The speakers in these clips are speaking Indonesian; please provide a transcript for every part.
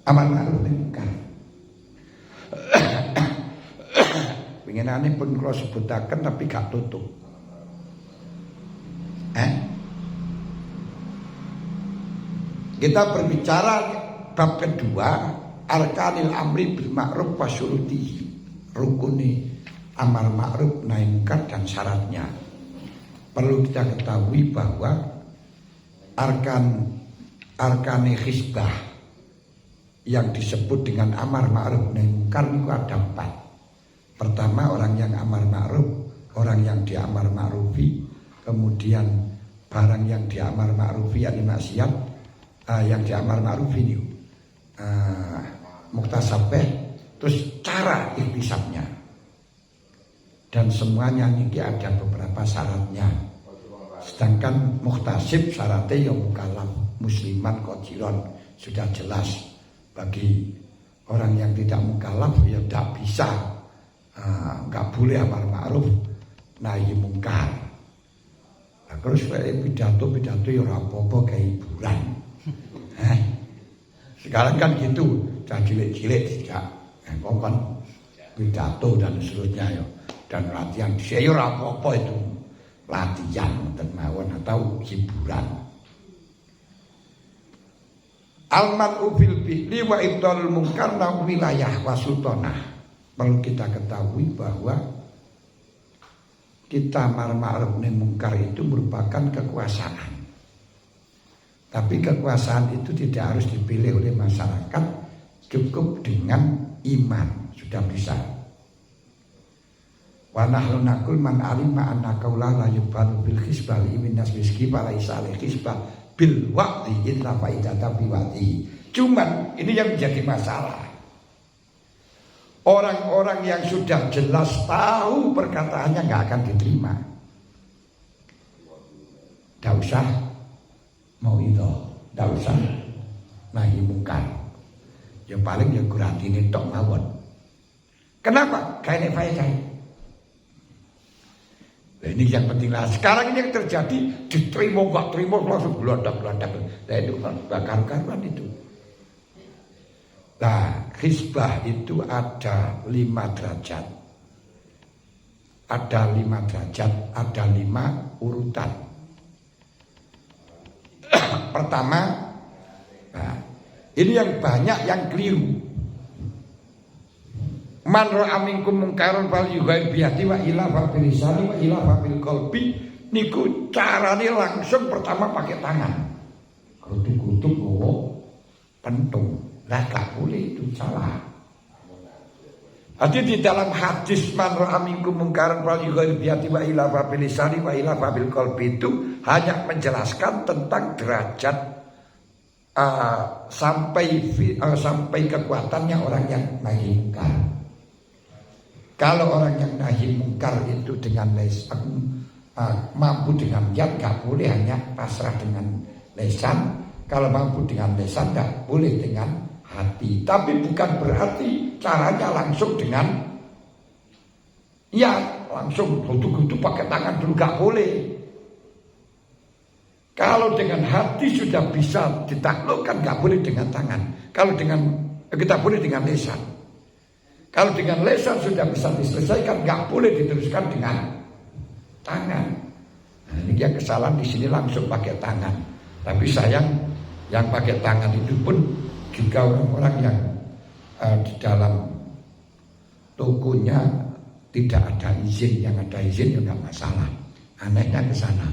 amar ma'ruf nahi mungkar. Pengenane pun kula sebutaken tapi gak tutup. Kita berbicara bab kedua, arkanil amri bil ma'ruf wa syurutihi. Rukuni amar ma'ruf nahi mungkar dan syaratnya. Perlu kita ketahui bahwa arkane hizbah yang disebut dengan amar ma'ruf nahi mungkar itu ada 4. Pertama, orang yang amar ma'ruf, orang yang diamar ma'rufi, kemudian barang yang diamar ma'rufi yakni maksiat, yang diamar ma'ruf ini muktasabeh, terus cara ikhtisabnya, dan semuanya ini ada beberapa syaratnya. Sedangkan muktasib syaratnya yang mukallaf musliman qadiron, sudah jelas. Bagi orang yang tidak mukallaf ya tidak bisa, nggak boleh amar ma'ruf nahi mungkar. Nah, terus pidato ya ora apa-apa kayak hiburan. Sekarang kan gitu, jangan cilik-cilik tidak ngomong pidato dan seterusnya ya, dan latihan saya ora apa-apa itu latihan dan mawon atau hiburan. Al-mar'u bil fi'li wa ibtalul munkar na wilayah wa sultanah. Perlu kita ketahui bahwa kita amar ma'ruf nahi mungkar itu merupakan kekuasaan. Tapi kekuasaan itu tidak harus dipilih oleh masyarakat, cukup dengan iman sudah bisa. Wa nahnu naqul man alima anna qaula la yubalu bil khisbah min nas biski fala isale khisbah bil waqti illa faidata bi waqti. Cuman ini yang menjadi masalah. Orang-orang yang sudah jelas tahu perkataannya nggak akan diterima. Tidak usah mau itu, tidak usah nahi mungkar. Yang paling ya kuratine tok mawon. Kenapa? Kayak faedah. Nah, ini yang penting lah. Sekarang ini yang terjadi, diterima nggak terima langsung gelondak-gelondak. Nah itu kan bakar-bakaran itu. Nah, hizbah itu ada 5 derajat. Ada 5 derajat, ada 5 urutan. Pertama, nah, ini yang banyak yang keliru. Man ra'a minkum mungkaran falyughayyir biyadihi wa ila fa bil lisani wa ila fa bil qalbi. Niku carane langsung pertama pakai tangan. Grutuk-grutuk pentung. Lah gak boleh, itu salah. Jadi di dalam hadis man ra'a minkum mungkaran falyughayyir biyadihi wa ila fa bil lisani wa ila fa bil qalbi itu hanya menjelaskan tentang derajat sampai kekuatannya orang yang nahi mungkar. Kalau orang yang nahi mungkar itu dengan mampu dengan yad, gak boleh hanya pasrah dengan lesan. Kalau mampu dengan lesan, gak boleh dengan hati. Tapi bukan berarti caranya langsung dengan ya langsung duduk-duduk pakai tangan dulu, gak boleh. Kalau dengan hati sudah bisa ditaklukkan, gak boleh dengan tangan. Kalau dengan kita boleh dengan lesan. Kalau dengan lesan sudah bisa diselesaikan, gak boleh diteruskan dengan tangan. Nah, ini yang kesalahan di sini langsung pakai tangan. Tapi sayang, yang pakai tangan itu pun juga orang-orang yang di dalam tokonya tidak ada izin, yang ada izin ya nggak masalah. Anehnya ke sana.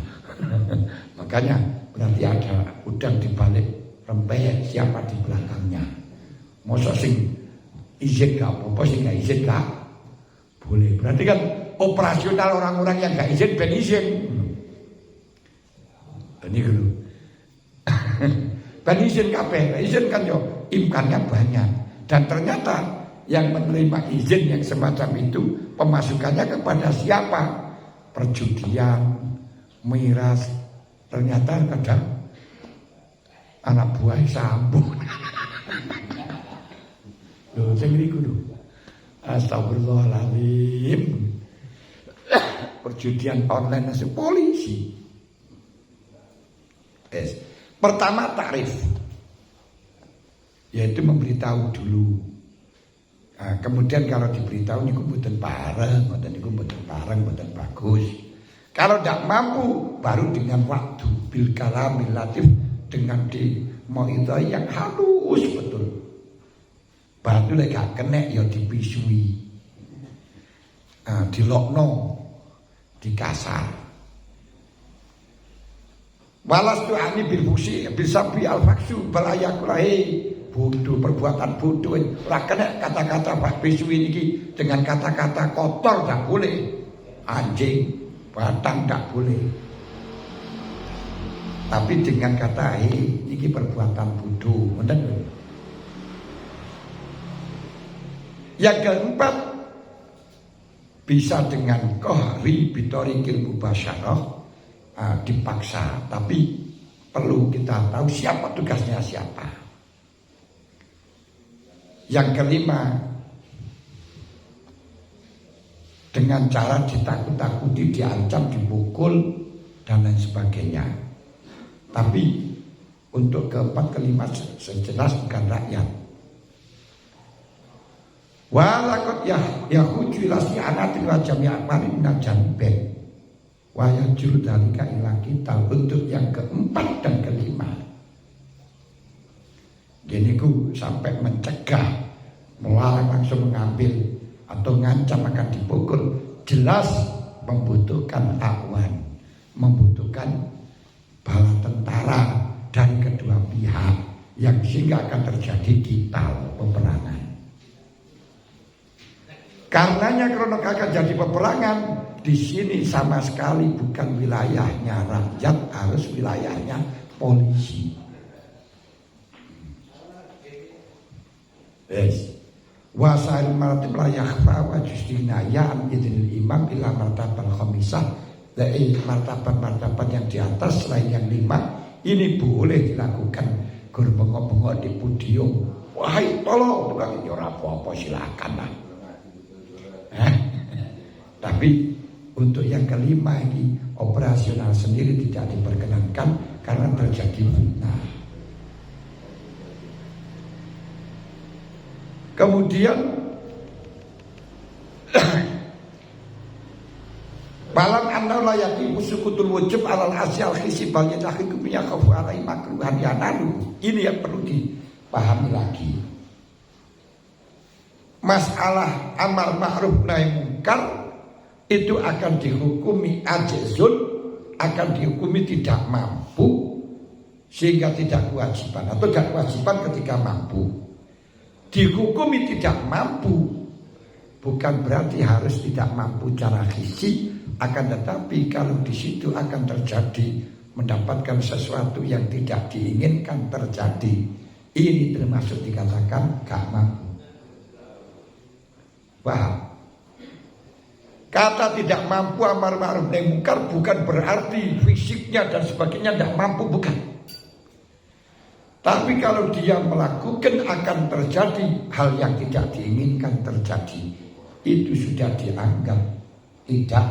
Makanya berarti ada udang di balik rempeyek, siapa di belakangnya. Masa sing izin gak apa-apa, sih gak izin gak boleh. Berarti kan operasional orang-orang yang gak izin ben izin. Ini dulu. Ben izin kabeh, izin kan yo imkannya banyak. Dan ternyata yang menerima izin yang semacam itu pemasukannya kepada siapa? Perjudian, miras. Ternyata kadang anak buah sambung. Loh, sing niku lho. Astagfirullahaladzim. Perjudian online masuk polisi. Pertama tarif. yaitu memberitahu dulu. Nah, kemudian kalau diberitahu niku mboten bareng, mboten bagus. Kalau tidak mampu baru dengan waktu bil kalamil latif, dengan di mauidhah yang halus betul. Batu lek gak kena ya dipisui. Dilokno, dikasar. Walas tu'ani bil fusi bil sabi al faksu balayakulahi, bodoh, perbuatan bodoh. Ora kena kata-kata Pak Biswi niki dengan kata-kata kotor tak boleh. Anjing, batang tak boleh. Tapi dengan kata niki perbuatan bodoh. Ngoten lho. Yang keempat, bisa dengan kohri bitorikil mubasyarah, dipaksa, tapi perlu kita tahu siapa tugasnya siapa. Yang kelima, dengan cara ditakut-takuti, diancam, dipukul dan lain sebagainya. Tapi untuk keempat, kelima sejelas bukan rakyat. Walakot yahuju ila si'anatin wa jami'a malin minal janibin wa yajur dalika ila kita. Untuk yang keempat dan kelima, gini ku sampai mencegah, melarang langsung mengambil atau ngancam akan dipukul, jelas membutuhkan awan, membutuhkan bala tentara dari kedua pihak, yang sehingga akan terjadi kital, peperangan. Karenanya kalau akan jadi peperangan, di sini sama sekali bukan wilayahnya rakyat, harus wilayahnya polisi. Wasail maratib la yakhfa wa justina ya'am idnil imam ila martabal khamisah. Martabat-martabat yang di atas selain yang 5 ini boleh dilakukan. Gur bengok-bengok di podium, wahai tolong tukang ini ora apa-apa, silakan lah. Tapi untuk yang kelima ini operasional sendiri tidak diperkenankan karena terjadi fitnah. Kemudian balam anna la yaqimu sukutul wujub alal asyal khisibal yatahikum yakhafu alai makruhan yanalu. Ini yang perlu dipahami lagi. Masalah amar ma'ruf nahi mungkar itu akan dihukumi ajzun, akan dihukumi tidak mampu sehingga tidak kewajiban, atau tidak kewajiban ketika mampu. Dihukumi tidak mampu bukan berarti harus tidak mampu cara fisik, akan tetapi kalau di situ akan terjadi mendapatkan sesuatu yang tidak diinginkan terjadi, ini termasuk dikatakan gak mampu. Paham? Kata tidak mampu amar ma'ruf nahi mungkar bukan berarti fisiknya dan sebagainya tidak mampu, bukan. Tapi kalau dia melakukan akan terjadi hal yang tidak diinginkan terjadi, itu sudah dianggap tidak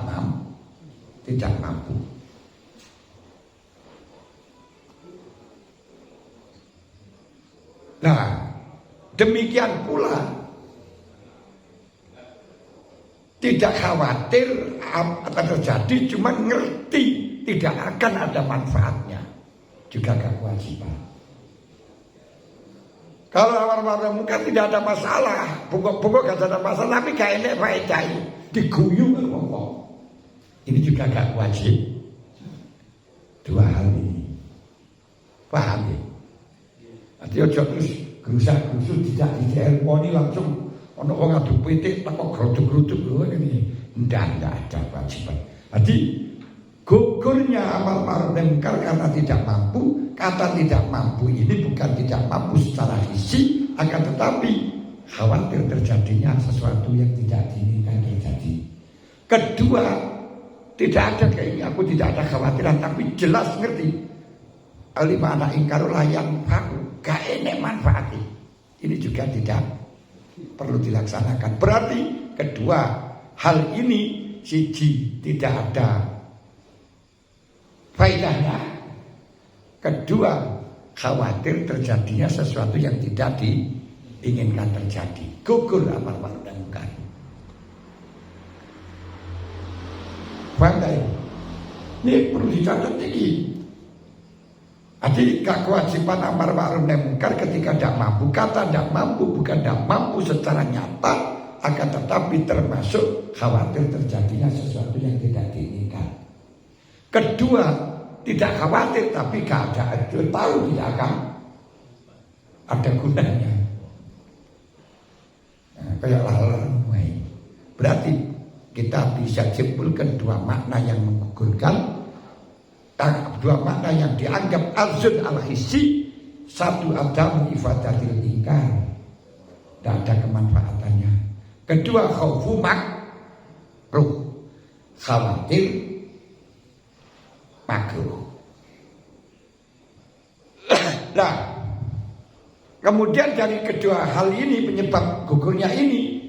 mampu. Nah, demikian pula tidak khawatir apa terjadi, cuma ngerti tidak akan ada manfaatnya, juga gak kewajiban. Kalau amar ma'ruf mungkar tidak ada masalah, pokok gak ada masalah, tapi gak enak faedah diguyu ngomong. Ini juga gak wajib. Dua hal ini, paham ya? Nanti ojo terus gerusak-gerusuk tidak ditelponi langsung. Ono wong adu pitik tak kok geruduk-geruduk lho ini. Ndak ada kewajiban. Jadi gugurnya amal ma'ruf nahi mungkar karena tidak mampu. Kata tidak mampu ini bukan tidak mampu secara fisik, akan tetapi khawatir terjadinya sesuatu yang tidak diinginkan terjadi. Kedua, tidak ada kayaknya aku tidak ada khawatiran, tapi jelas ngerti. Alima anak ingkaru layan aku gak enek manfaati. Ini juga tidak perlu dilaksanakan. Berarti kedua hal ini siji tidak ada faedahnya. Kedua khawatir terjadinya sesuatu yang tidak diinginkan terjadi. Gugur amar ma'ruf nahi munkar. Paham gak ini? Ini perlu dicatat ini. Jadi kewajiban amar ma'ruf nahi munkar ketika tidak mampu. Kata tidak mampu bukan tidak mampu secara nyata, akan tetapi termasuk khawatir terjadinya sesuatu yang tidak diinginkan. Kedua, tidak khawatir tapi keadaan itu tahu tidak akan ada gunanya. Nah, kayak lalar mulai. Berarti kita bisa simpulkan dua makna yang menggugurkan, dua makna yang dianggap azun al-hissi. Satu, adamu ifadatil ingkar, tidak ada kemanfaatannya. Kedua, khaufu makruh, khawatir makruh. Nah, kemudian dari kedua hal ini, penyebab gugurnya ini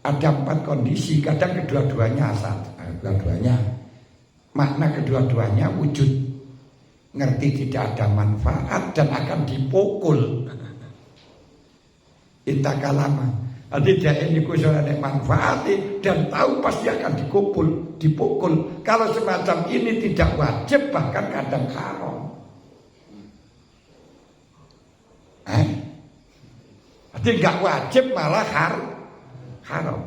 ada 4 kondisi. Kadang kedua-duanya makna kedua-duanya wujud, ngerti tidak ada manfaat dan akan dipukul. Intakalama, jadi dia ini kusuran manfaat dan tahu pasti akan dipukul. Kalau semacam ini tidak wajib, bahkan kadang haram. Jadi nggak wajib malah haram.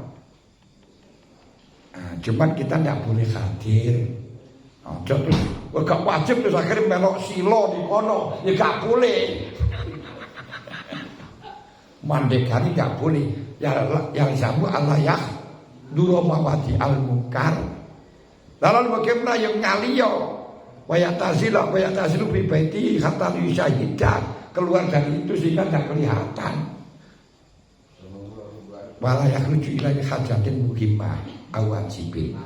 Nah, cuman kita nggak boleh hadir. Terus gak wajib terus akhirnya melok silo di kono, ya gak boleh. Mandekani gak boleh. Yang samu Allah ya duro mawati al munkar. Lalu bagaimana yang ngaliyo wayatazilu fi baiti hatta yusyahida, keluar dari itu sehingga tidak kelihatan. Wala yakhruju ilaihi hajatin muhimmah awajibin.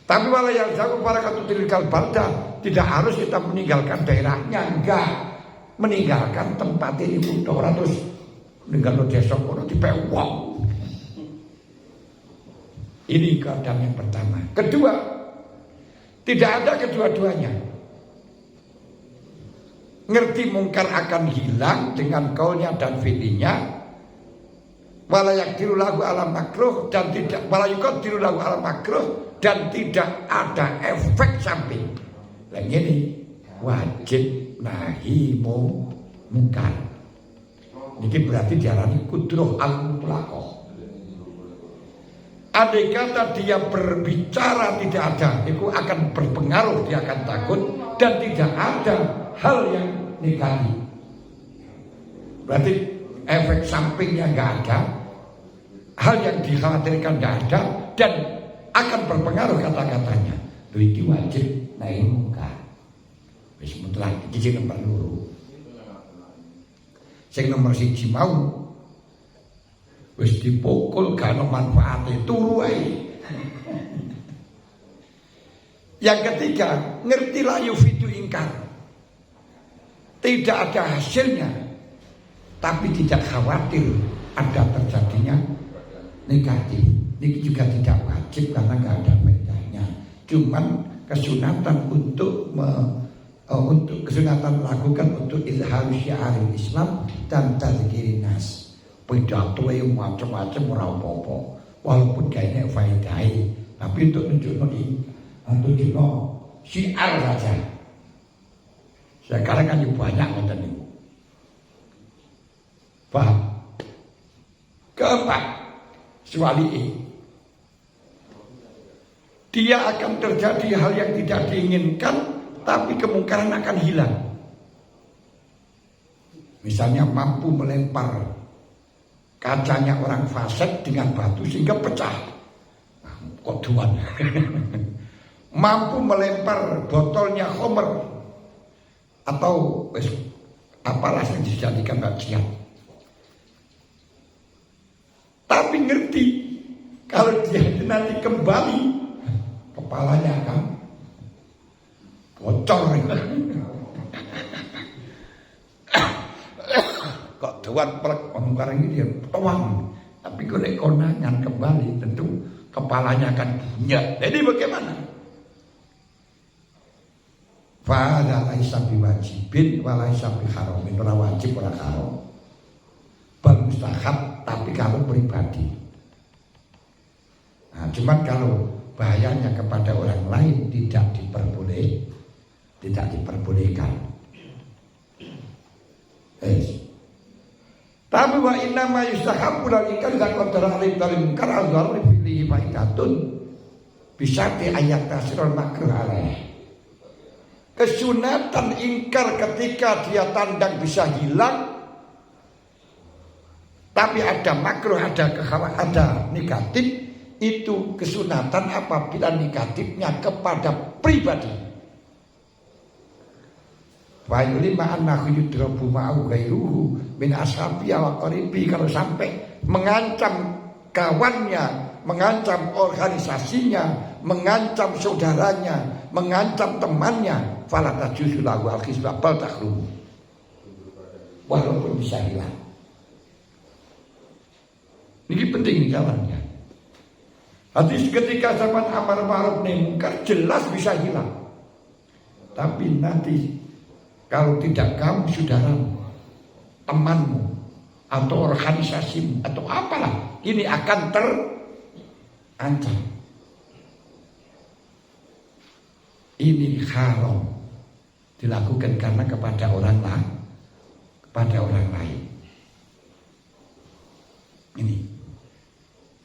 Tapi walau yang jauh para katutil kalbalda, tidak harus kita meninggalkan daerahnya, enggak. Meninggalkan tempat ini pun terus meninggalkan desa kono dipewong. Ini keadaan yang pertama. Kedua, tidak ada kedua-duanya. Ngerti mungkar akan hilang dengan kaulnya dan fi'linya. Walayak dirulahu alam makruh dan tidak walayukot dirulahu alam makruh dan tidak ada efek samping. Nah ini wajib nahi mungkar. Ini berarti diarani kudroh al-mutlaqah. Andai kata dia berbicara tidak ada, itu akan berpengaruh, dia akan takut dan tidak ada hal yang negatif. Berarti efek sampingnya nggak ada, hal yang dikhawatirkan nggak ada dan akan berpengaruh kata-katanya. Itu wajib nahi mungkar. Wis mutlak iki sing nomor 2. Sing nomor 1 mau wis dipukul gak ono manfaate, turu ae. Yang ketiga, ngerti la yufidu ingkar. Tidak ada hasilnya, tapi tidak khawatir ada terjadinya negatif. Ini juga tidak wajib karena nggak ada bedanya. Cuman kesunatan untuk kesunatan lakukan untuk ilham syiar Islam dan tadzkirin nas. Pidato yang macam-macam ora apa-apa. Walaupun kayaknya faedah, tapi untuk tunjukno syiar saja. Sekarang kan banyak ngoten niku. Paham? Keempat, swali dia akan terjadi hal yang tidak diinginkan, tapi kemungkaran akan hilang. Misalnya mampu melempar kacanya orang fasik dengan batu sehingga pecah. Koduan. Mampu melempar botolnya khamr atau apalah yang dijadikan bagian. Tapi ngerti kalau dia nanti kembali kepalanya akan bocor. Kok tuan pelek orang ini dia tuang, tapi kalau konangan kembali tentu kepalanya akan bunyi. Jadi bagaimana? Fa'adha laisa biwajibin wa laisa biharamin. Ora wajib ora haram. Bal mustahab, tapi kalau pribadi. Nah, cuman kalau bahayanya kepada orang lain tidak diperbolehkan. Tapi wa inna ma yustahabbu lal inkar dan qadara alim dalim munkar al-dharri fihi faidatun bisa ayat tasirul makruh alaih. Kesunatan ingkar ketika dia tandang bisa hilang, tapi ada makruh, ada negatif. Itu kesunatan apabila negatifnya kepada pribadi. Wa yulima annahu yudrabu ma'u ghairuhu min ashabi wa qaribi. Kalau sampai mengancam kawannya, mengancam organisasinya, mengancam saudaranya, mengancam temannya, fala tajuzu lahu al-khisbah bal takhrum. Walaupun bisa hilang. Ini penting nih kawannya. Hadis ketika zaman amar ma'ruf nahi munkar jelas bisa hilang. Tapi nanti kalau tidak kamu, saudaramu, temanmu, atau organisasimu, atau apalah, ini akan terancam. Ini haram dilakukan karena kepada orang lain. Ini.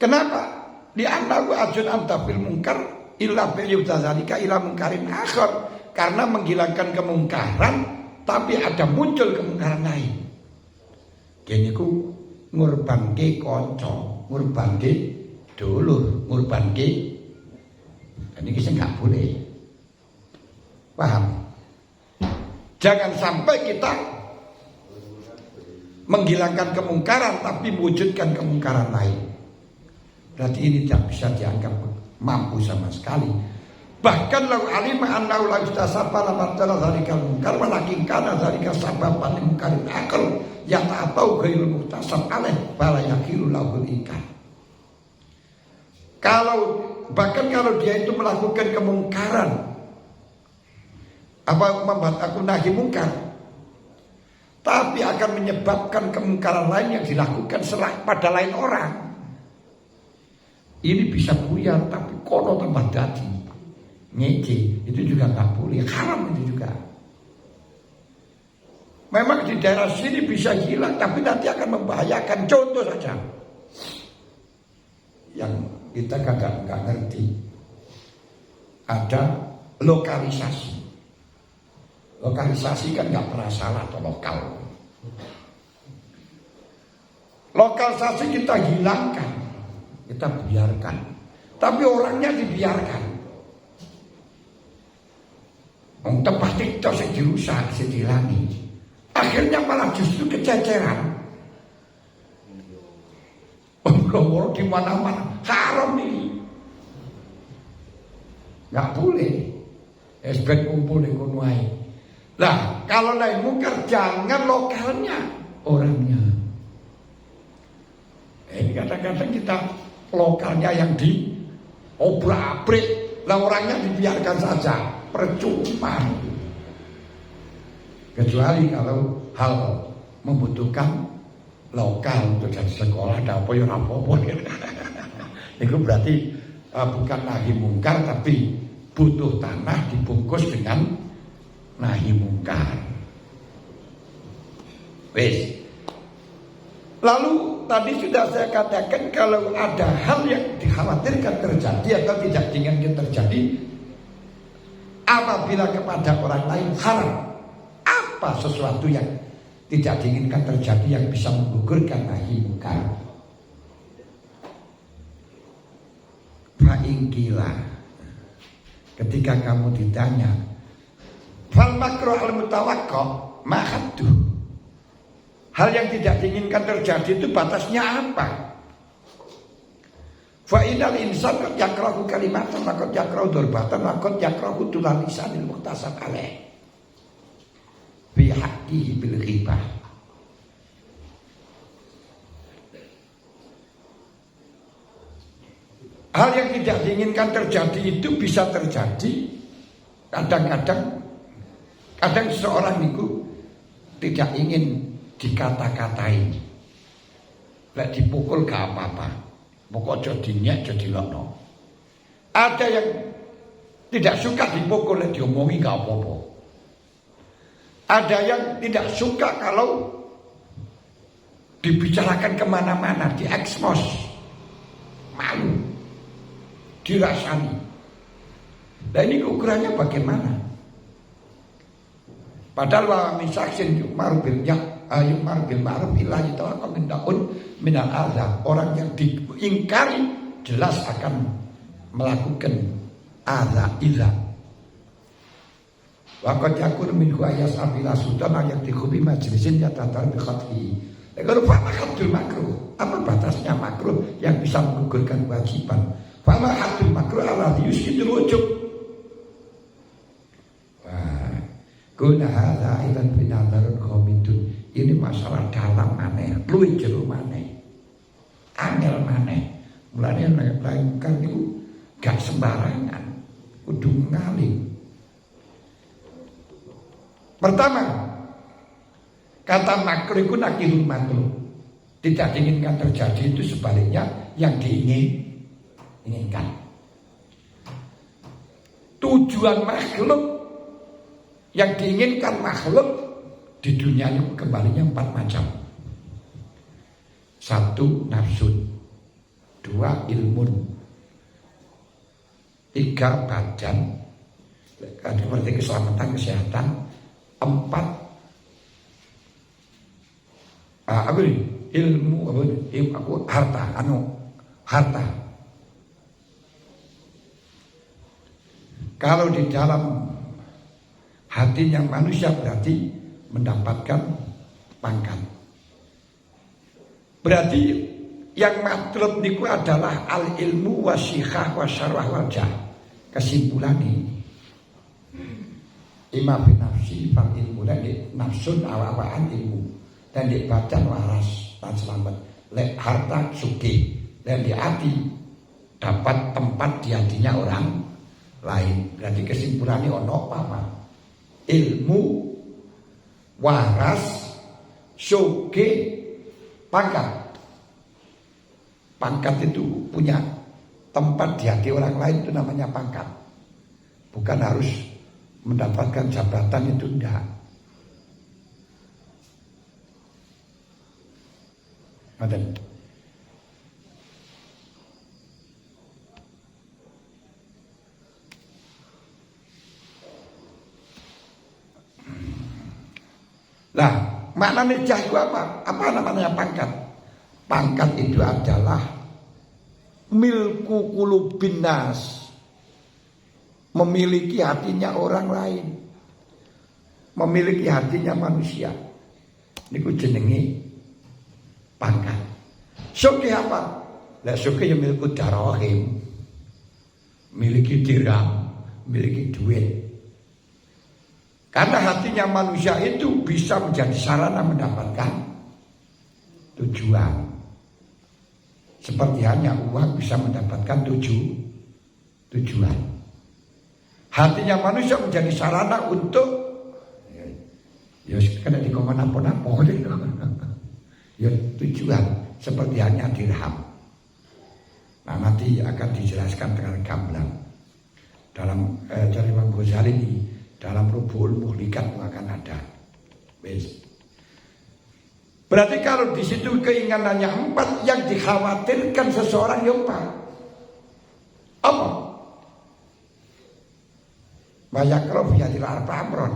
Kenapa? Di annahu ajun antafil munkar illa bil yudadzalika ila munkarin akhar. Karena menghilangkan kemungkaran, tapi ada muncul kemungkaran lain. Kene ku ngurbanke kanca, ngurbanke dulur, ngurbanke. Ini sing gak boleh. Paham? Jangan sampai kita menghilangkan kemungkaran tapi mewujudkan kemungkaran lain. Berarti ini tidak bisa dianggap mampu sama sekali. Bahkan lau alima annahu la yustasaba la batala zalikal munkar walakin kana zalika sababan munkarin akal ya ta'atau ghairul muhtasab alaih fala yakilu lahul inkar. Bahkan kalau dia itu melakukan kemungkaran, apa membuat aku nahi mungkar, tapi akan menyebabkan kemungkaran lain yang dilakukan pada lain orang. Ini bisa buyar tapi kono tambah dadi ngece, itu juga nggak boleh, haram itu juga. Memang di daerah sini bisa hilang tapi nanti akan membahayakan. Contoh saja yang kita nggak ngerti, ada lokalisasi kan nggak pernah salah atau lokal. Lokalisasi kita hilangkan, kita biarkan, tapi orangnya dibiarkan. Tempat itu yang dirusak, yang dihilangi. Akhirnya malah justru kececeran. Orang-orang di mana-mana haram ini, nggak boleh. Esbet kumpul di konuai. Nah, kalau naik mungkar jangan lokalnya, orangnya. Ini kadang-kadang kita lokalnya yang diobrak-abrik, lah orangnya dibiarkan saja, percuma. Kecuali kalau hal membutuhkan lokal untuk jadi sekolah, ada apa ya apa-apa. Itu berarti bukan nahi mungkar, tapi butuh tanah dibungkus dengan nahi mungkar. Wes. Lalu tadi sudah saya katakan kalau ada hal yang dikhawatirkan terjadi atau tidak diinginkan terjadi apabila kepada orang lain haram. Apa sesuatu yang tidak diinginkan terjadi yang bisa menggugurkan nahi mungkar? Fa'ingkila, ketika kamu ditanya fal makruh al mutawakko mahaddu, hal yang tidak diinginkan terjadi itu batasnya apa? Fa'inal insan qad yakrahu kalimatan wa qad yakrahu durbatan wa qad yakrahu tulal lisanil muhtasab alaih fi haqqihi bil ghibah. Hal yang tidak diinginkan terjadi itu bisa terjadi kadang-kadang Kadang seseorang itu tidak ingin dikata-katai. Lek dipukul gak apa-apa. Pokok jadi nyek jadi lokno. Ada yang tidak suka dipukul, lek diomongi gak apa-apa. Ada yang tidak suka kalau dibicarakan kemana-mana, diekspos, malu, dirasani. Nah ini ukurannya bagaimana? Padahal wa misaksin yu'mar bil ma'ruf illa yatawaqqa min daun minal adza. Orang yang diingkari jelas akan melakukan adza illa. Wa qad yakun min ayas abila sultan yang dikhubi majlisin yatatar bi khatfi. Kalau fama haddul makruh, apa batasnya makruh yang bisa menggugurkan kewajiban? Fama haddul makruh alladhi yuskidul wujub. Guna hadza aidan binadharun qamitun. Ini masalah dalam maneh, luwih jero maneh. Angel maneh. Mulane melainkan niku gak sembarangan. Kudu ngalim. Pertama, kata makruh itu nakirun makruh. Tidak diinginkan terjadi, itu sebaliknya yang diinginkan. Tujuan makhluk yang diinginkan makhluk di dunia ini kembalinya 4 macam. 1 nafsun, 2 ilmun, 3 badan, seperti keselamatan kesehatan, 4 ilmu, harta. Kalau di dalam hatinya manusia berarti mendapatkan pangkat. Berarti yang matlub niku adalah al ilmu wasihah wasyarwah wajah. Kesimpulan ini imam bin nafsi fal ilmu dan di nafsun awaan ilmu dan di badan waras dan selamat. Lek harta suki dan di hati dapat tempat di hatinya orang lain. Berarti kesimpulannya ono apa? Ilmu, waras, suki, pangkat. Pangkat itu punya tempat di hati orang lain, itu namanya pangkat. Bukan harus mendapatkan jabatan, itu enggak. Ada. Nah, maknanya jah itu apa? Apa namanya pangkat? Pangkat itu adalah milku qulubin nas. Memiliki hatinya orang lain. Memiliki hatinya manusia. Niku jenenge pangkat. Suki apa? Lah suki yang milku darahim. Miliki dirham, miliki duit. Karena hatinya manusia itu bisa menjadi sarana mendapatkan tujuan. Seperti hanya uang bisa mendapatkan tujuan. Hatinya manusia menjadi sarana untuk ya kena di komana-pona ya tujuan seperti hanya dirham. Nah nanti akan dijelaskan dengan gamblang dalam dari Imam Ghazali ini. Dalam Rubuhul Muhlikat akan ada. Berarti kalau di situ keinginannya 4 yang dikhawatirkan seseorang yang 4. Apa? Mayakrov yadil arba amron.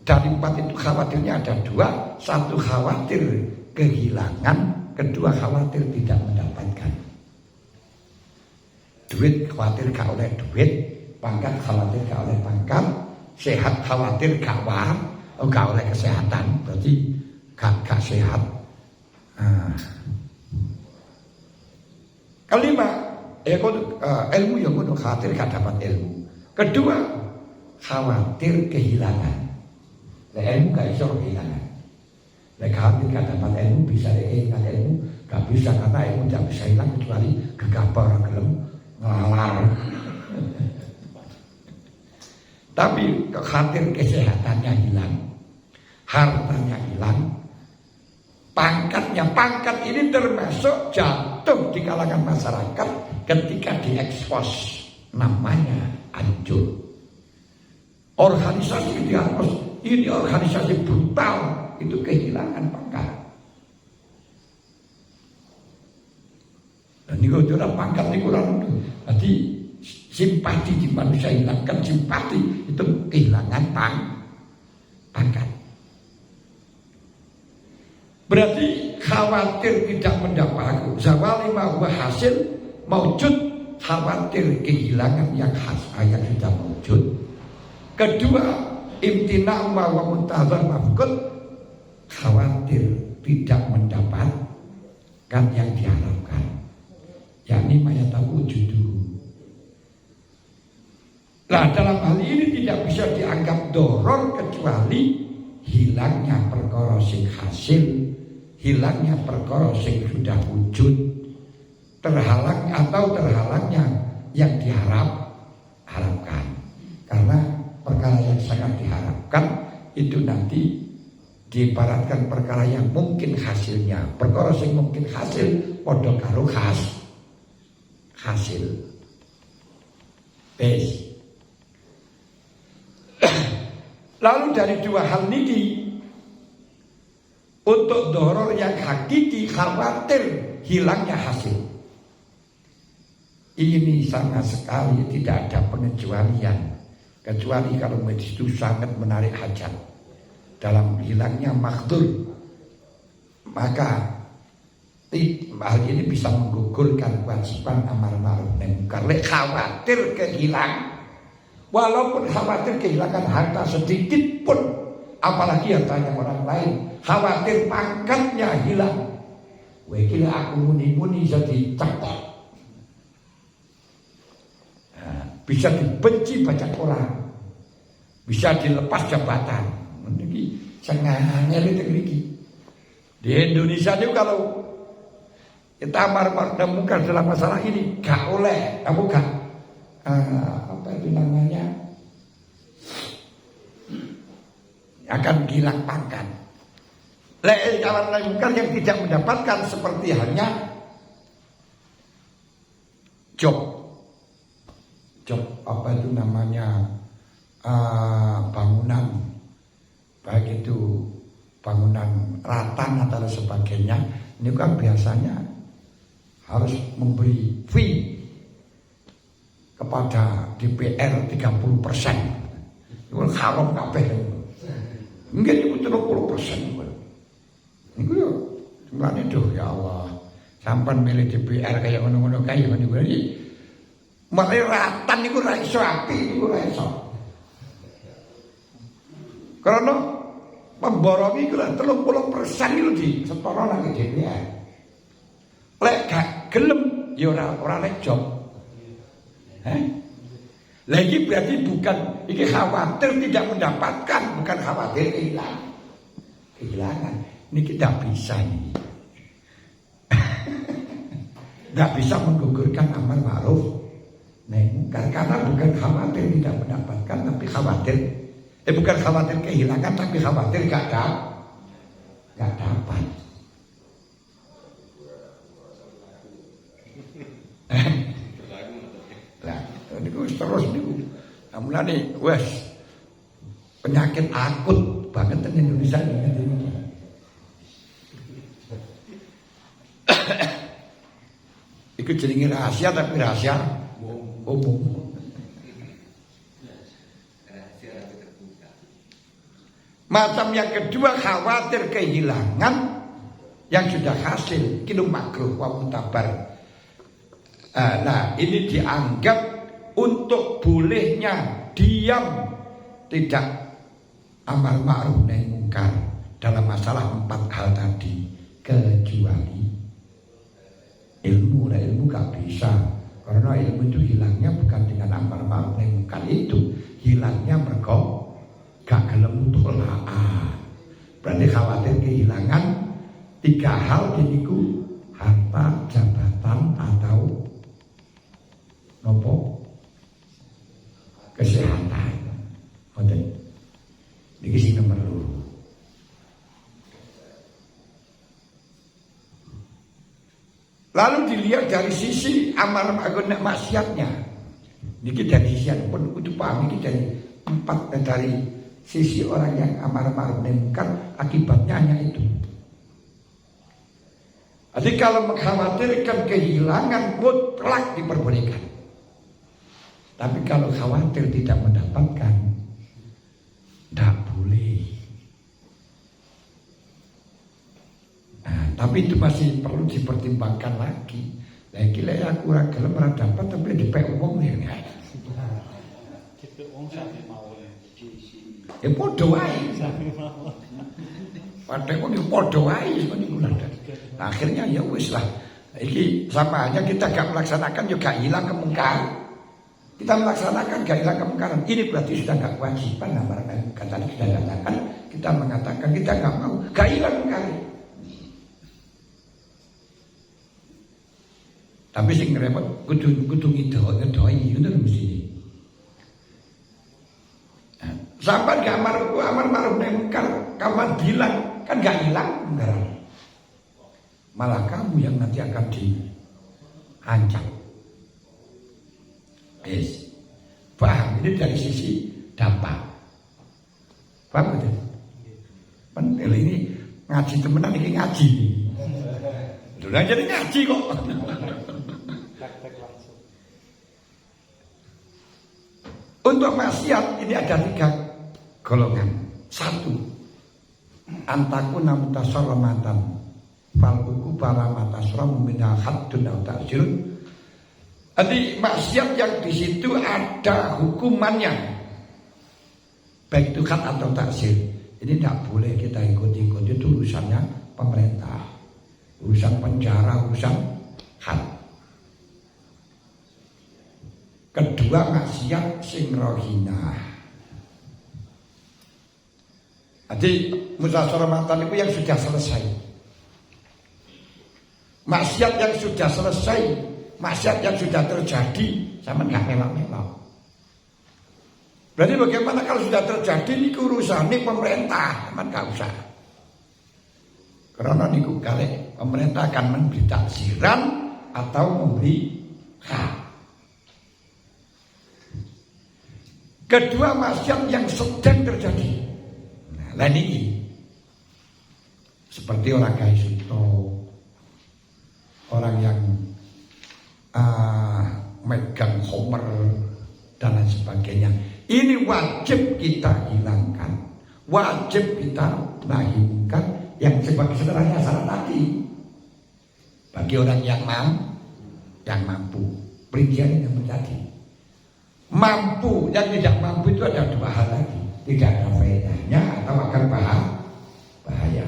Dari 4 itu khawatirnya ada 2. 1 khawatir kehilangan, 2 khawatir tidak mendapatkan. Duit khawatir gak oleh duit, pangkat khawatir gak oleh pangkat, sehat khawatir gak oleh kesehatan, berarti gak sehat. Kelima, ilmu yang kudu khawatir gak dapat ilmu. Kedua, khawatir kehilangan. Lah ilmu gak iso kehilangan. Lah khawatir gak dapat ilmu, bisa kehilangan ilmu, gak bisa karena ilmu gak bisa hilang kecuali gegabah orang gelem ngalar. tapi khawatir kesehatannya hilang, hartanya hilang, pangkatnya. Pangkat ini termasuk jatuh di kalangan masyarakat ketika diekspos, namanya hancur. Organisasi diharus, ini organisasi brutal, itu kehilangan pangkat. Dan ini kalau pangkat ini kurang, berarti simpati di manusia hilangkan, simpati itu kehilangan pangkat. Berarti khawatir tidak mendapat zawali ma hasil maujud, khawatir kehilangan yang sudah maujud. Kedua, imtina wa muntazar mafqud, khawatir tidak mendapatkan yang diharapkan, yakni mayataku wujudu. Nah, dalam hal ini tidak bisa dianggap doror kecuali hilangnya perkara sing hasil, hilangnya perkara sing sudah wujud, terhalang atau terhalangnya yang diharapkan. Karena perkara yang sangat diharapkan itu nanti diibaratkan perkara yang mungkin hasilnya. Perkara sing mungkin hasil padha karo hasil. Bes. Lalu dari dua hal ini, untuk doror yang hakiki khawatir hilangnya hasil. Ini sama sekali tidak ada pengecualian, kecuali kalau medis itu sangat menarik hajat dalam hilangnya makdur, maka hal ini bisa menggugurkan kewajiban amar ma'ruf nahi munkar. Khawatir kehilangan, walaupun khawatir kehilangan harta sedikit pun, apalagi hartanya orang lain, khawatir pangkatnya hilang. Wekil aku muni-muni jadi cepat, bisa dibenci banyak orang, bisa dilepas jabatan. Ini sengaja ini. Di Indonesia itu kalau kita amar ma'ruf nahi munkar dalam masalah ini gak oleh, kamu gak apa itu namanya, akan hilang pangkat. Kalau nahi munkar yang tidak mendapatkan seperti halnya job apa itu namanya, bangunan, baik itu bangunan ratan atau sebagainya, ini kan biasanya harus memberi fee kepada DPR 30%. Itu haram kabeh. Mungkin itu 30%. Niku yo jumlahnya tuh, ya Allah. Sampai milih DPR kayak ngono-ngono kayak ngono iki. Mulai ratan niku ra iso apik, niku ra iso. Karena memborongi iku 30% itu di setara nang DPR. Lek gak gelem ya ora lek job. Lagi berarti bukan iki khawatir tidak mendapatkan, bukan khawatir kehilangan. Ini tidak bisa ini. Tidak bisa menggugurkan amar ma'ruf nahi munkar, karena bukan khawatir tidak mendapatkan, tapi khawatir bukan khawatir kehilangan, tapi khawatir gak dapat. Lah, niku terus niku. Mulane wes penyakit akut banget di Indonesia ini. Iku jenenge rahasia, tapi rahasia umum. Macam yang kedua, khawatir kehilangan yang sudah hasil, kinu makruh wa mutabar. Nah, ini dianggap untuk bolehnya diam, tidak amar ma'ruf nahi munkar dalam masalah 4 hal tadi, kecuali ilmu. Lah ilmu gak bisa, karena ilmu itu hilangnya bukan dengan amar ma'ruf nahi munkar, itu hilangnya mergo gak gelem tolak. Berarti khawatir kehilangan 3 hal niku: harta, jabatan, atau nopo kesehatan. Lalu dilihat dari sisi amar ma'ruf nahi maksiatnya. Niki dari sisi pun kudu paham iki dari sisi orang yang amar ma'ruf nahi munkar, akibatnya hanya itu. Jadi kalau mengkhawatirkan kehilangan mutlak diperbolehkan. Tapi kalau khawatir tidak mendapatkan, tidak boleh. Nah, tapi itu masih perlu dipertimbangkan lagi. Nah, kira ya kurang gelem ora dapat tapi dipek wong ya. Dipek wong sampe mawon. Ya padha wae. Padha kok padha wae niku lha. Akhirnya ya wis lah. Iki sama aja kita gak melaksanakan juga hilang kemungkaran. Kita melaksanakan gak hilang kemungkaran. Ini berarti sudah gak kewajiban namanya. Kata kita katakan, kita mengatakan kita gak mau, gak hilang kemungkaran. Tapi sing repot kudu ngedoi ngono mesti. Sampai gak amar ma'ruf nahi munkar, kamu bilang kan gak hilang kemungkaran. Malah kamu yang nanti akan diancam. Yes. Paham? Ini dari sisi dampak. Paham betul? Pentil ini ngaji temenan ini ngaji. Sudah jadi ngaji kok. Untuk maksiat ini ada 3 golongan. 1, antakuna mutasarramatan falbuku para matasram minal haddun atau ta'zirun. Jadi maksiat yang di situ ada hukumannya, baik itu had atau ta'zir. Ini tidak boleh kita ikut-ikut, itu urusannya pemerintah, urusan penjara, urusan had. Kedua, maksiat sing rohina. Jadi mutasarramatan itu yang sudah selesai. Maksiat yang sudah selesai, maksiat yang sudah terjadi, sama nggak melak-melak. Berarti bagaimana kalau sudah terjadi ini urusannya pemerintah, sama nggak usah. Karena niku kali pemerintah akan memberi taksiran atau memberi hak. Kedua, maksiat yang sedang terjadi. Nah, ini seperti orang kaya suto, orang yang megang homer dan lain sebagainya. Ini wajib kita hilangkan, wajib kita nahi munkar yang sebagai sederhana syarat tadi. Bagi orang yang mampu, perincian yang menjadi mampu, yang tidak mampu itu ada 2 hal lagi. Tidak ada faedahnya atau akan bahaya.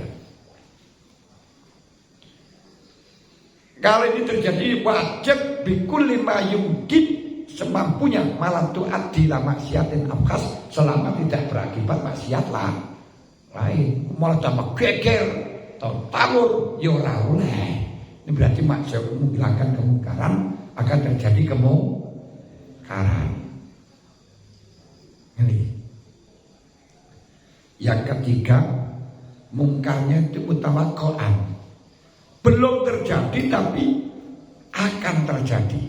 Kalau ini terjadi wajib bikul lima yumkin, semampunya malah tu'adila maksiatin abkhas, selama tidak berakibat maksiat lain. Malah tambah geger atau tawur ya ora oleh. Ini berarti maksiat menghilangkan kemungkaran, akan terjadi kemungkaran. Ini. Yang ketiga, mungkarnya itu mutawakkoan. Belum terjadi tapi akan terjadi.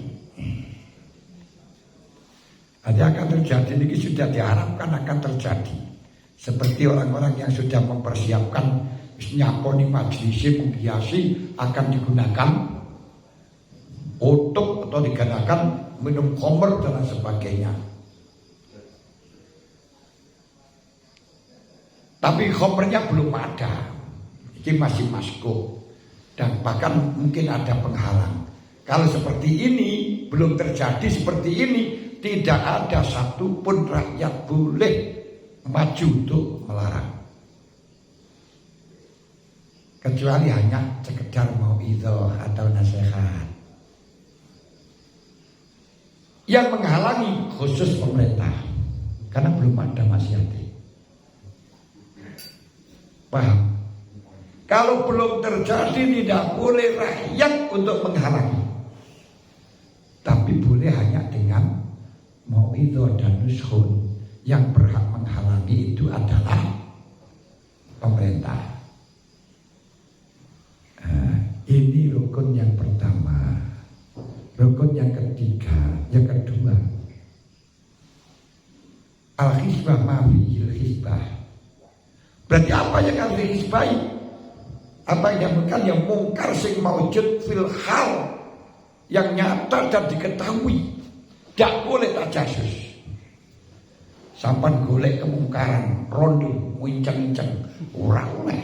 Ada akan terjadi, ini sudah diharapkan akan terjadi. Seperti orang-orang yang sudah mempersiapkan nyaponi majlisi menghiasi akan digunakan otot atau digunakan minum khamr dan sebagainya. Tapi khamrnya belum ada, ini masih masku, dan bahkan mungkin ada penghalang. Kalau seperti ini belum terjadi seperti ini, tidak ada satupun rakyat boleh maju untuk melarang, kecuali hanya sekedar mauidhah atau nasihat. Yang menghalangi khusus pemerintah, karena belum ada maksiat. Paham? Kalau belum terjadi tidak boleh rakyat untuk menghalangi, tapi boleh hanya dengan mauidhah dan nushun. Yang berhak menghalangi itu adalah pemerintah. Ini rukun yang pertama. Al-hisbah mafihil hisbah. Berarti apa yang harus dihisbahi? Apa yang mungkar sing maujud fil hal, yang nyata dan diketahui. Tidak boleh tajasus. Sampan golek kemungkaran, rondo, wincang-wincang, ora oleh.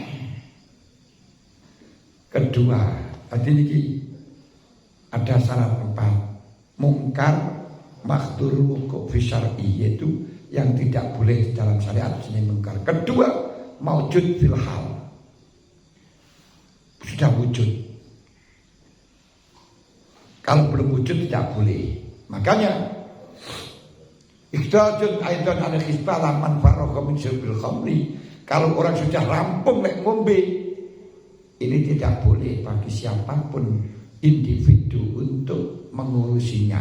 Kedua, tadi ini ada syarat empat. Mungkar makhdurul wuqu' fi syar'i, yaitu yang tidak boleh dalam syariat sini mungkar. Kedua, maujud fil hal, sudah wujud. Kalau belum wujud tidak boleh. Makanya ikhtijun aidan al-hisbah laman faragha min syurbil khamri. Kalau orang sudah rampung nek ngombe, ini tidak boleh bagi siapapun individu untuk mengurusinya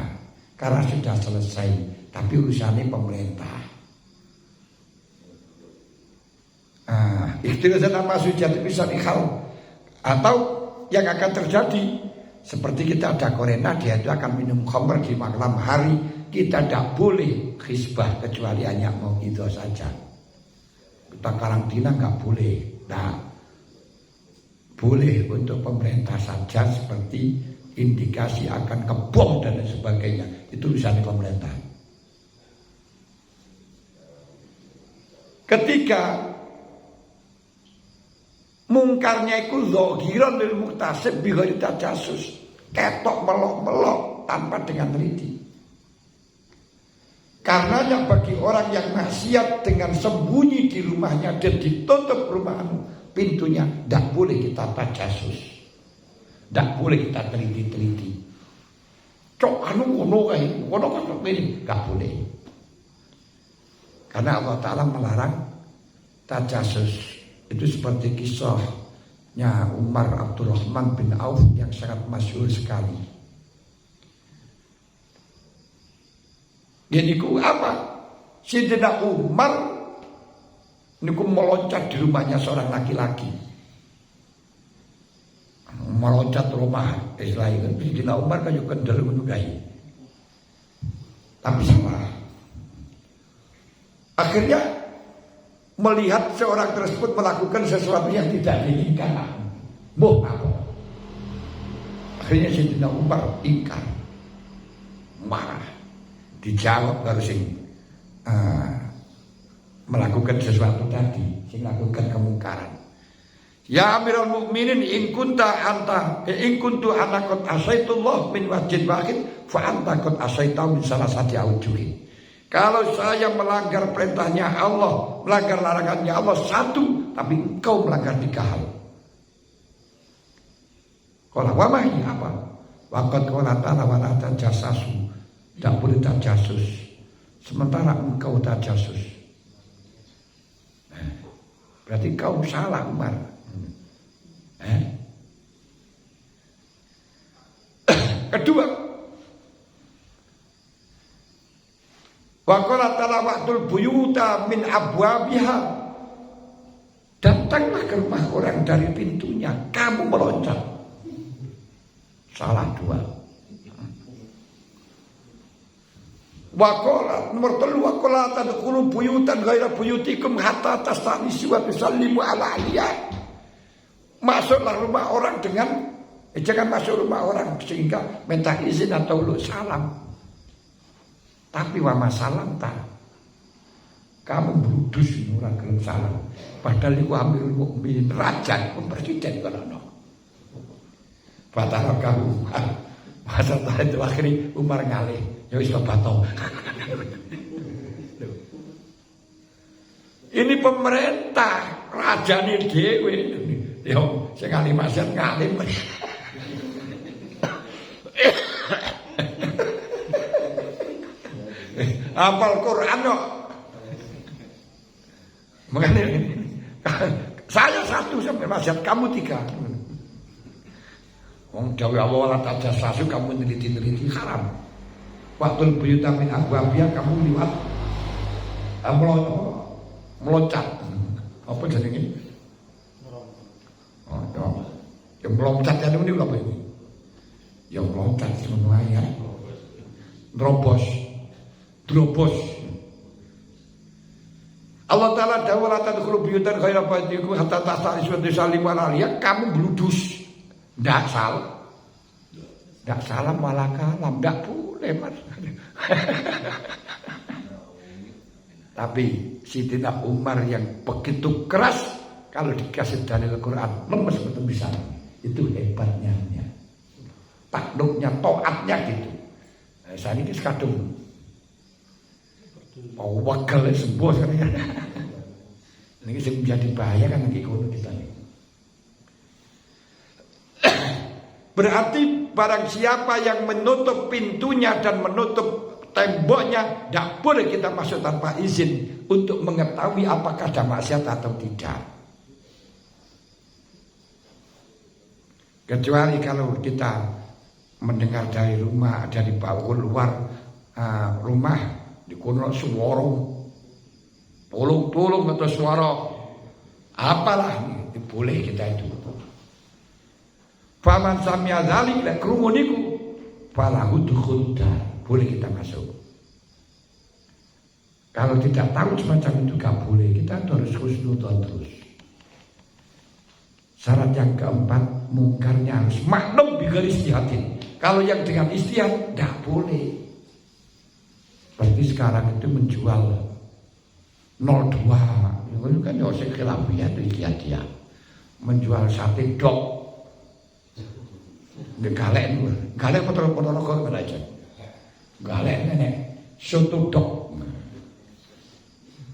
karena sudah selesai. Tapi urusannya pemerintah. Ikhtijun apa sudah bisa dihal, atau yang akan terjadi seperti kita ada korena, dia itu akan minum khamr di malam hari. Kita tidak boleh hisbah kecuali hanya mau itu saja. Kita karantina nggak boleh. Nah, boleh untuk pemerintah saja seperti indikasi akan kebom dan sebagainya. Itu urusan pemerintah. Ketiga, mungkarnya itu zahiran lil muktasib bi ghairi tajasus. Ketok melok-melok tanpa dengan teliti. Karenanya bagi orang yang maksiat dengan sembunyi di rumahnya dan ditutup rumah pintunya, tidak boleh kita tajasus, tidak boleh kita teliti-teliti. Cok anu ngono kae, ngono kan ini nggak boleh. Karena Allah Ta'ala melarang tajasus. Itu seperti kisahnya Umar Abdurrahman bin Auf yang sangat masyhur sekali. Jadi ku apa? Sayyidina Umar niku meloncat di rumahnya seorang laki-laki. Meloncat rumah Israel. Sayyidina Umar kan juga kendel ngono kae. Tapi salah. Akhirnya melihat seorang tersebut melakukan sesuatu yang tidak diinginkan. Boh apa? Akhirnya Sayyidina Umar ingkar, marah. Dijawab kalau sing melakukan sesuatu tadi, sing melakukan kemungkaran. Ya Amirul Mukminin, in kuntu ana qad asaitullah min wajhin wahid fa anta qad asaita min salasati aujuhin. Kalau saya melanggar perintahnya Allah, melanggar larangannya Allah satu, tapi engkau melanggar tiga hal. Qala wa ma hiya apa? Wa qad qala ta'ala wa la tajassasu. Tidak boleh tajasus, sementara engkau tajasus. Berarti kau salah Umar. Kedua, wa qala ta'ala wa'tul buyuta min abwabiha. Datanglah ke rumah orang dari pintunya, kamu meloncat. Salah dua. Waqala nomor 3, waqala tadkhulu buyutan ghaira buyutikum hatta tastanisu wa tusallimu ala ahliha. Masuklah rumah orang dengan jangan masuk rumah orang sehingga minta izin atau lu salam. Tapi wa masalam ta. Kamu brudus orang gelem salam. Padahal iku Amirul Mukminin, raja, presiden kono. Fatah kamu. Masa itu akhirnya Umar ngalih. Ya wis bato. Ini pemerintah, rajane dhewe. Yo sing alim masyarakat ngalim. Hafal Quran kok. Makanya saya satu sampai masyarakat, kamu 3. Wong dawuh Allah la tajassasu, kamu neliti-neliti haram. Waktu buyuta min abwabiyah, kamu liwat meloncat. Apa jenenge? Oh, yang meloncat ya ini apa ini? Yang meloncat semuanya. Drobos. Allah Ta'ala dawuh la tadkhulu buyutan ghaira buyutikum hatta tasta'nisu wa tusallimu ala ahliha. Kamu bludus. Ndak salah. Ndak salam malah kalam, ndak boleh Mas. Tapi Sidina Umar yang begitu keras kalau dikasih dalil Quran lemes betul bisa. Itu hebatnya. Takluknya, taatnya gitu. Nah, saat ini sekadung mau wakil sembuh sekali. Ini menjadi bahaya kan lagi kono kita nih. Berarti barang siapa yang menutup pintunya dan menutup temboknya, tidak boleh kita masuk tanpa izin untuk mengetahui apakah ada maksiat atau tidak. Kecuali kalau kita mendengar dari rumah, dari bawah luar rumah di kono suara tolong atau suara apalah itu boleh kita itu. Faman samia dzalik la krumuniku falahu dukhul dar. Boleh kita masuk. Kalau tidak tahu semacam itu gak boleh. Kita harus husnudzon terus. Syarat yang keempat, mungkarnya harus maklum bigal istihatin. Kalau yang dengan istihad gak boleh. Berarti sekarang itu menjual 02. Itu kan Yosef Khilafiyah itu istihad dia. Menjual sate dok. Galek foto-foto kok aja. Galek nenek soto dok.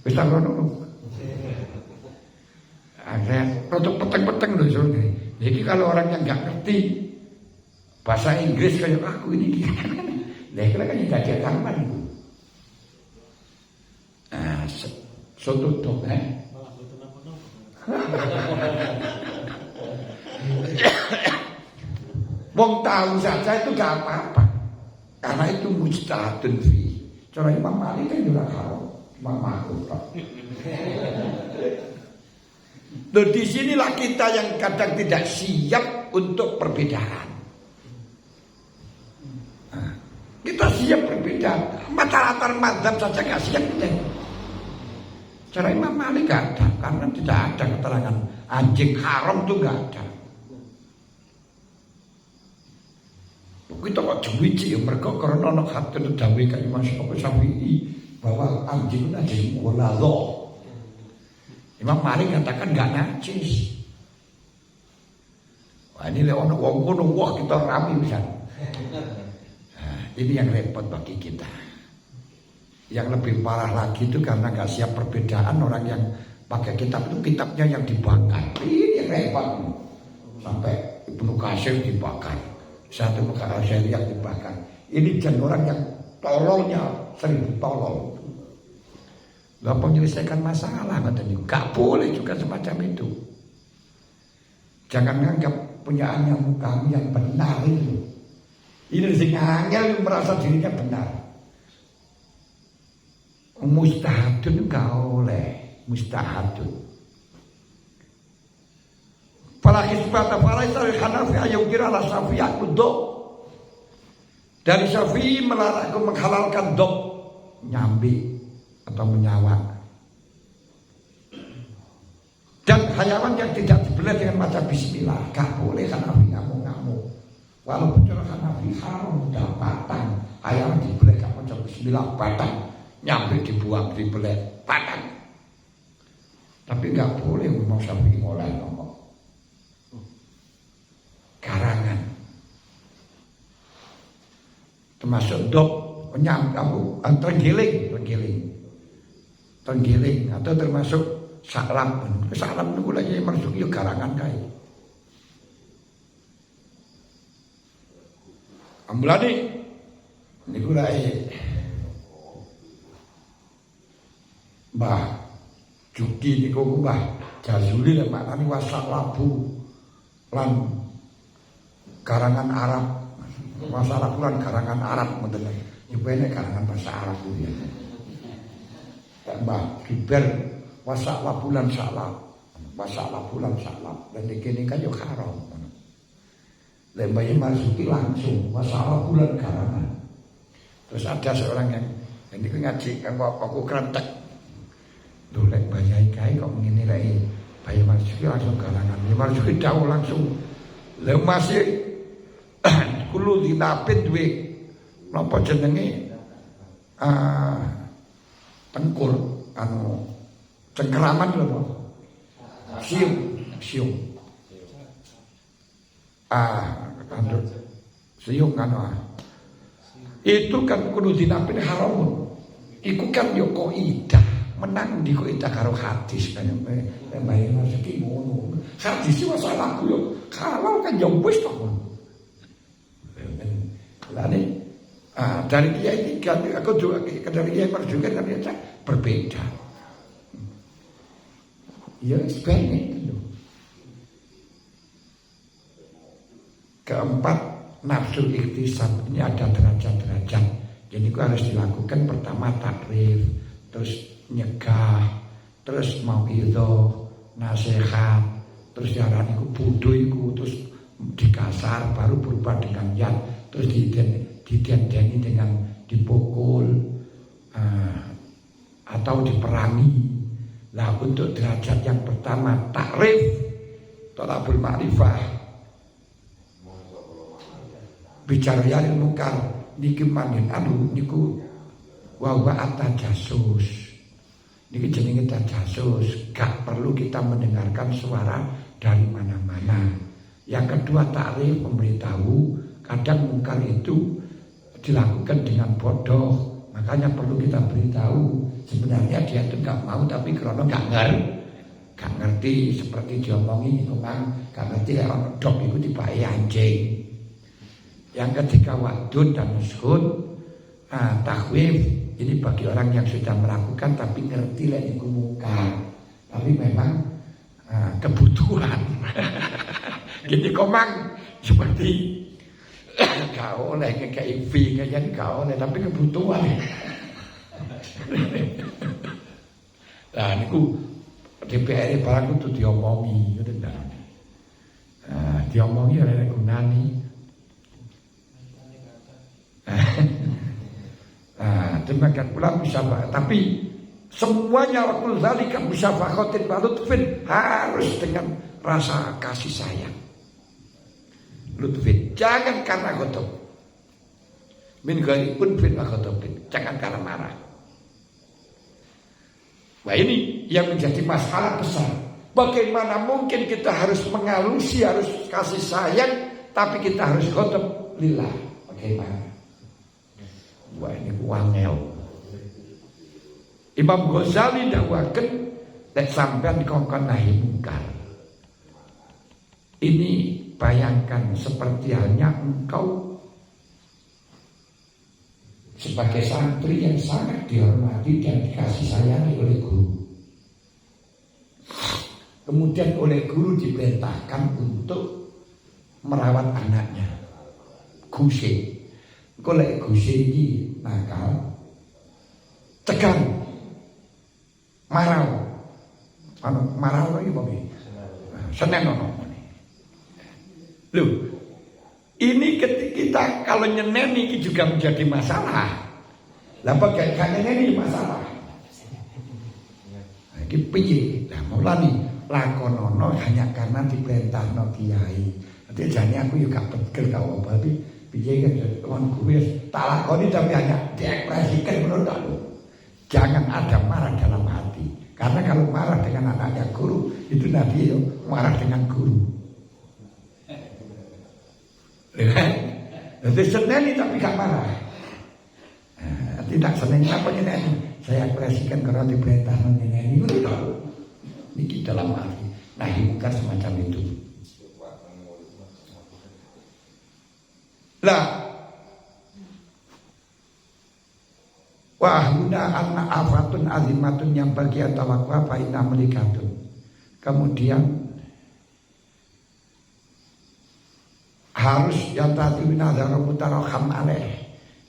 Wis tak ngono. Ada produk peteng-peteng lho soalnya. Jadi kalau orang yang nggak ngerti bahasa Inggris kayak aku ini, nah kira kan tidak ada kamar itu. Nah, soto dok Wong tahu saja itu gak apa-apa. Karena itu mujtahadun fi. Cara Imam Malik kan juga haram. Imam Malik. Dan di sinilah kita yang kadang tidak siap untuk perbedaan. Nah, kita siap perbedaan. Mata-latar madzhab saja gak siap kita. Cara Imam Malik gak ada. Karena tidak ada keterangan anjing haram itu gak ada. Kita kok jewiji ya mereka karena anak hati dawe kayak Imam Syafi'i bahwa anjing itu anjing walalo. Imam Malik katakan nggak najis. Wah ini lewat wong kono wah kita rame bisa. Nah, ini yang repot bagi kita. Yang lebih parah lagi itu karena nggak siap perbedaan orang yang pakai kitab itu kitabnya yang dibakar. Ini yang repot. Sampai Ibnu Katsir dibakar. Satu muka al-syariah dibakar. Ini jangan orang yang tololnya 1000 tolol. Gak menyelesaikan masalah. Gak boleh juga semacam itu. Jangan menganggap punyaannya kamu yang benar itu. Ini sing angel merasa dirinya benar. Mustahadun gak oleh. Mustahadun. Para isbata para istri Hanafi ayo kira ala Syafi'i dok. Dari Syafi'i melarang menghalalkan dok, nyambi atau menyawa. Dan hayawan yang tidak dibelah dengan macam bismillah, gak boleh Hanafi ngamuk-ngamuk. Walaupun cara Hanafi haram udah batang, hayawan dibelah gak macam bismillah batang, nyambi dibuang dibelah batang. Tapi gak boleh ngomong Syafi'i mulai ngomong. Karangan termasuk dok kamu tenggiling atau termasuk salam itu lagi masuk yuk karangan kayak ambulani ini kulai Mbah Juki ini kok Mbah Jazuli lah maknanya wasak labu lan karangan Arab, masalah bulan karangan Arab mendengar, ini karangan bahasa Arab itu ya. Mbak Kiber, masalah bulan salam, dan ini kan juga haram. Lembahnya masuki langsung, masalah bulan karangan. Terus ada seorang yang ini ngaji, aku kerentek, dulu kiai kok menilai Bayi Marzuki langsung kalangan. Bayi Marzuki jauh langsung. Lha masih kulo dinapin duwe napa jenenge tengkur anu cengkeraman lho. Siung. Siung kan. Itu kan kudu dinapin haram. Iku kan yo kaidah, menang di kaidah karo hadis kan Bayi Marzuki ngono. Hadis iki masalahku yo kalau kan yo wis to. Lani dari dia ini kan aku juga dari dia juga ternyata berbeda. Ya sebenarnya itu. Keempat, nafsu ikhtisab ini ada derajat-derajat. Jadi itu harus dilakukan pertama takrif, terus nyegah, terus mauidhah, nasihat, terus diarani ku bodho iku, terus dikasar, baru berubah dengan yad, terus didendeni dengan dipukul atau diperangi. Nah untuk derajat yang pertama takrif, thalabul ma'rifah, bicara yang mungkar niki mangin niku wa atajasus. Niki jenenge tajasus, gak perlu kita mendengarkan suara dari mana-mana. Yang kedua takrif, memberitahu. Kadang mungkar itu dilakukan dengan bodoh, makanya perlu kita beritahu. Sebenarnya dia itu gak mau, tapi karena gak ngerti seperti diomongi itu kan, gak ngerti orang dok itu dibayi anjing. Yang ketiga wadud dan nuskun, takwif ini bagi orang yang sudah melakukan tapi ngerti lah itu mungkar, tapi memang kebutuhan. Gini komang seperti kau oleh kayak IV kayak kau oleh tapi kebutuhan. Nah niku DPR barang itu diomongi, gitu kan? Diomongi oleh gunani. Demikian pula musyafah, tapi semuanya waktu zalika musyafaqatin wa lutfin, harus dengan rasa kasih sayang. Lutfin, jangan karena ghadab. Min ghairi unfin wa ghadabin, jangan karena marah. Wah ini yang menjadi masalah besar. Bagaimana mungkin kita harus mengalusi, harus kasih sayang, tapi kita harus ghadab lillah. Bagaimana? Wah ini wangel. Imam Ghazali dakwaken lek sampean dikongkon nahi mungkar. Ini bayangkan seperti halnya engkau sebagai santri yang sangat dihormati dan dikasih sayangi oleh guru. Kemudian oleh guru diperintahkan untuk merawat anaknya. Guse. Kalau guse ini nakal, tegang, marau, marau lagi bagi, seneng nono. Loh, ini ketika kita kalau nyeneni ini juga menjadi masalah. Lah bagaimana ini masalah? Iki piye? Lah mulane lakonono hanya karena diperintahno kiai. Nanti jane aku yo gak pegel kau tapi piye kan kon kuwi tak lakoni tapi hanya diekspresikan menurut aku. Jangan ada marah dalam hati. Karena kalau marah dengan anaknya guru itu nanti yo marah dengan guru. Jadi seneni tapi gak marah. Tidak seneng apa nyeneni. Saya ekspresikan karena diperintah nyeneni itu tahu. Ini dalam hati. Nah bukan semacam itu. Lah wah huna anna afatun azimatun yang bagian tawakwa fa inna melikatun. Kemudian harus yang tadi minadara mutaroham alaih,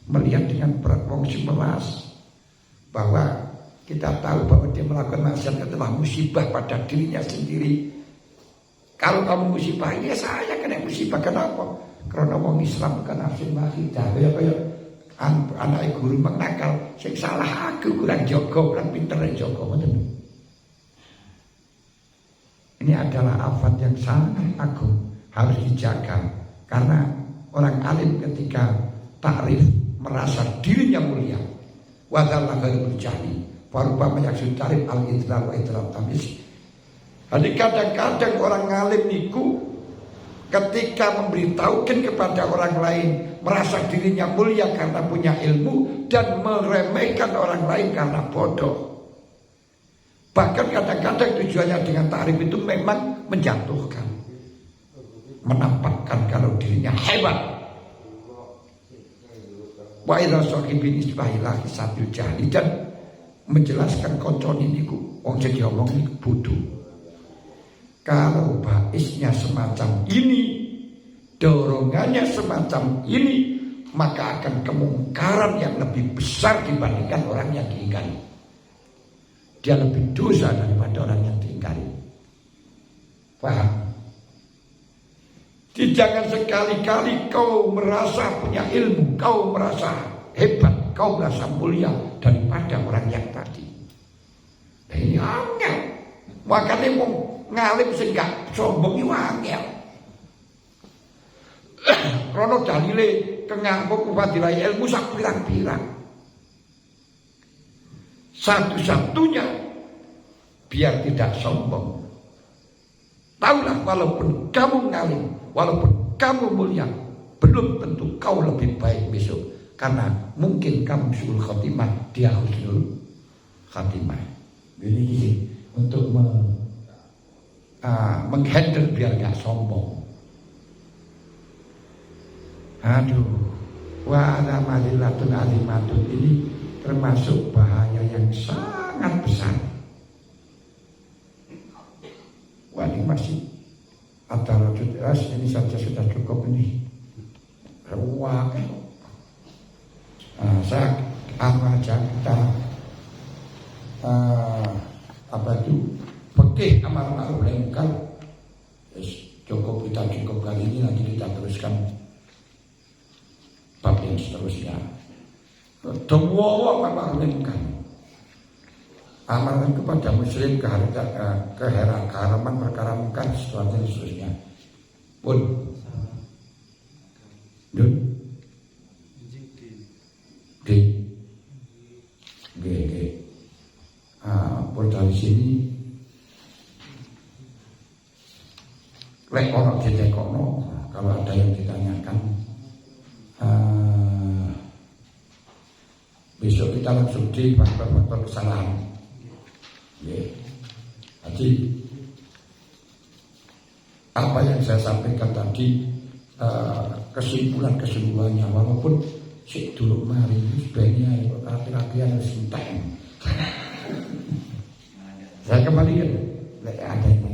melihat dengan berfungsi melas bahwa kita tahu bahwa dia melakukan maksiat adalah musibah pada dirinya sendiri. Kalau kamu musibah ini ya saya kena musibah. Kenapa? Karena orang Islam bukan nafsin mahidah. Kayak anak guru menakal, sing salah aku kurang jogo, kurang pinter jogo. Ini adalah afat yang sangat agung, harus dijaga. Karena orang alim ketika takrif merasa dirinya mulia, wadalla ghairul jahli, farubama yaksud tarif al-idlal wa idlal tamis. Jadi kadang-kadang orang alim niku ketika memberitahukan kepada orang lain merasa dirinya mulia karena punya ilmu dan meremehkan orang lain karena bodoh. Bahkan kadang-kadang tujuannya dengan takrif itu memang menjatuhkan, menampakkan kalau dirinya hebat. Wa idza sahibin isbahilah sabil jahli, dan menjelaskan koncon ini ku wong sing diomong niku bodoh. Kalau baisnya semacam ini, dorongannya semacam ini, maka akan kemungkaran yang lebih besar dibandingkan orang yang diingkari. Dia lebih dosa daripada orang yang diingkari. Paham? Jangan sekali-kali kau merasa punya ilmu, kau merasa hebat, kau merasa mulia daripada orang yang tadi. Ini angel. Makanya mau ngalim sehingga sombong itu angel. Krono dalile kenganggo fadilah ilmu sak pirang-pirang. Satu-satunya biar tidak sombong. Taulah walaupun kamu ngalim, walaupun kamu mulia, belum tentu kau lebih baik besok. Karena mungkin kamu suul khotimah, dia husnul khotimah. Ini untuk menghandle biar gak sombong. Aduh, wa alamadilatun alimatun, ini termasuk bahaya yang sangat besar. Wah, ini masih antara jelas, ini saja sudah cukup ini. Wah, saya aja kita apa itu fikih amal ma'ruf nahi munkar. Cukup, kita cukup kali ini, nanti kita teruskan bab yang seterusnya. Doa amal ma'ruf nahi munkar, amalan kepada muslim, keharaman perkara mungkar, seterusnya. Pun pun dari sini lek orang ditekono, kalau ada yang ditanyakan besok kita langsung di faktor kesalahan. Jadi apa yang saya sampaikan tadi, kesimpulannya, walaupun si dulu mari sebenarnya rapi-rapian harus entek. Saya kembalikan, ada yang